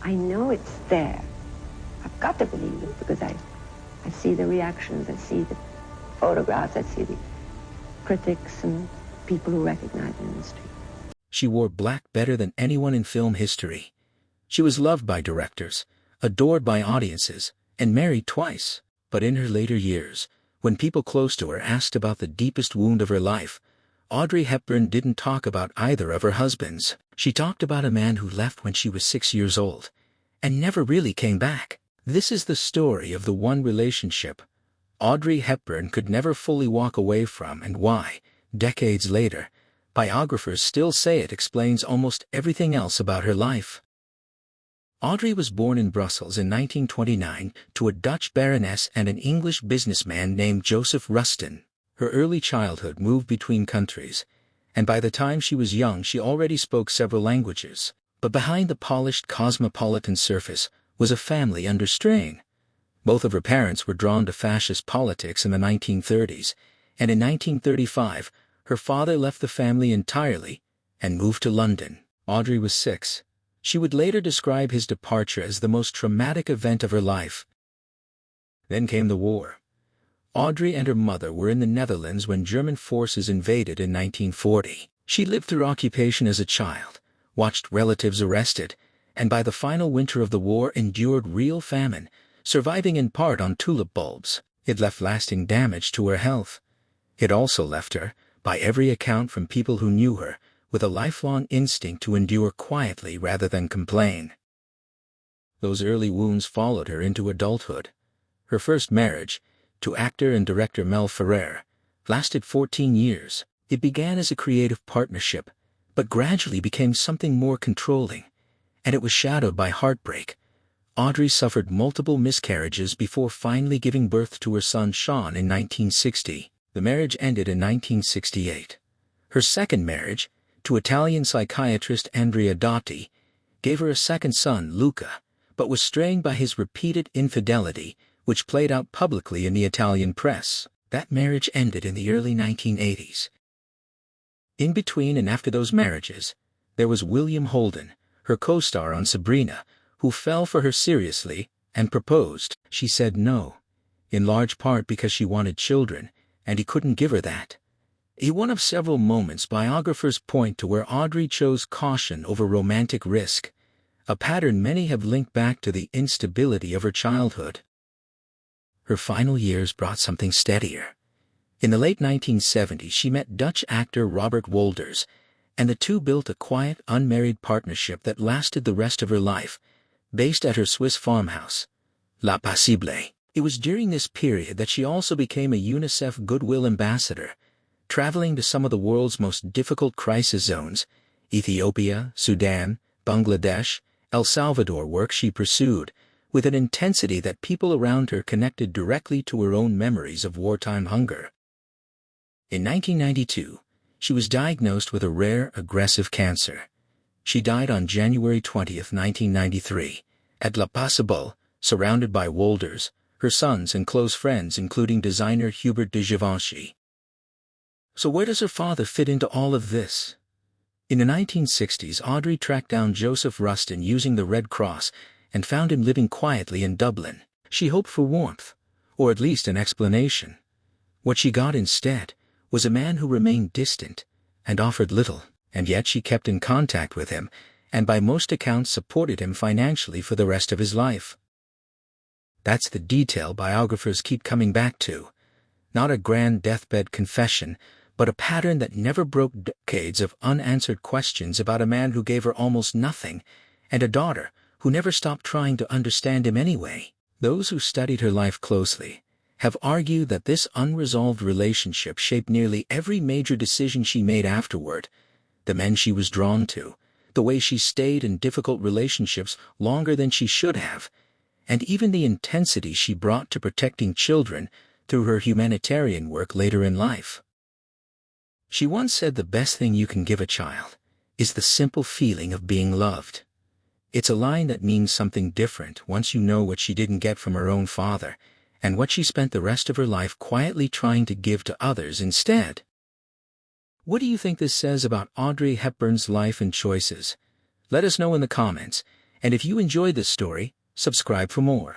I know it's there. I've got to believe it because I see the reactions, I see the photographs, I see the critics and people who recognize it in the street. She wore black better than anyone in film history. She was loved by directors, adored by audiences, and married twice. But in her later years, when people close to her asked about the deepest wound of her life, Audrey Hepburn didn't talk about either of her husbands. She talked about a man who left when she was 6 years old and never really came back. This is the story of the one relationship Audrey Hepburn could never fully walk away from, and why, decades later, biographers still say it explains almost everything else about her life. Audrey was born in Brussels in 1929 to a Dutch baroness and an English businessman named Joseph Rustin. Her early childhood moved between countries, and by the time she was young she already spoke several languages. But behind the polished cosmopolitan surface was a family under strain. Both of her parents were drawn to fascist politics in the 1930s, and in 1935 her father left the family entirely and moved to London. Audrey was 6. She would later describe his departure as the most traumatic event of her life. Then came the war. Audrey and her mother were in the Netherlands when German forces invaded in 1940. She lived through occupation as a child, watched relatives arrested, and by the final winter of the war endured real famine, surviving in part on tulip bulbs. It left lasting damage to her health. It also left her, by every account from people who knew her, with a lifelong instinct to endure quietly rather than complain. Those early wounds followed her into adulthood. Her first marriage, to actor and director Mel Ferrer, lasted 14 years. It began as a creative partnership, but gradually became something more controlling, and it was shadowed by heartbreak. Audrey suffered multiple miscarriages before finally giving birth to her son Sean in 1960. The marriage ended in 1968. Her second marriage, to Italian psychiatrist Andrea Dotti, gave her a second son, Luca, but was strained by his repeated infidelity, which played out publicly in the Italian press. That marriage ended in the early 1980s. In between and after those marriages, there was William Holden, her co-star on Sabrina, who fell for her seriously and proposed. She said no, in large part because she wanted children, and he couldn't give her that. In one of several moments biographers point to where Audrey chose caution over romantic risk, a pattern many have linked back to the instability of her childhood. Her final years brought something steadier. In the late 1970s she met Dutch actor Robert Wolders, and the two built a quiet, unmarried partnership that lasted the rest of her life, based at her Swiss farmhouse, La Passible. It was during this period that she also became a UNICEF Goodwill Ambassador, traveling to some of the world's most difficult crisis zones, Ethiopia, Sudan, Bangladesh, El Salvador. Work she pursued, with an intensity that people around her connected directly to her own memories of wartime hunger. In 1992, she was diagnosed with a rare, aggressive cancer. She died on January 20, 1993, at La Passible, surrounded by Wolders, her sons and close friends including designer Hubert de Givenchy. So where does her father fit into all of this? In the 1960s, Audrey tracked down Joseph Rustin using the Red Cross and found him living quietly in Dublin. She hoped for warmth, or at least an explanation. What she got instead was a man who remained distant and offered little, and yet she kept in contact with him and by most accounts supported him financially for the rest of his life. That's the detail biographers keep coming back to. Not a grand deathbed confession, but a pattern that never broke. Decades of unanswered questions about a man who gave her almost nothing, and a daughter who never stopped trying to understand him anyway. Those who studied her life closely have argued that this unresolved relationship shaped nearly every major decision she made afterward. The men she was drawn to, the way she stayed in difficult relationships longer than she should have, and even the intensity she brought to protecting children through her humanitarian work later in life. She once said the best thing you can give a child is the simple feeling of being loved. It's a line that means something different once you know what she didn't get from her own father, and what she spent the rest of her life quietly trying to give to others instead. What do you think this says about Audrey Hepburn's life and choices? Let us know in the comments, And if you enjoyed this story, subscribe for more.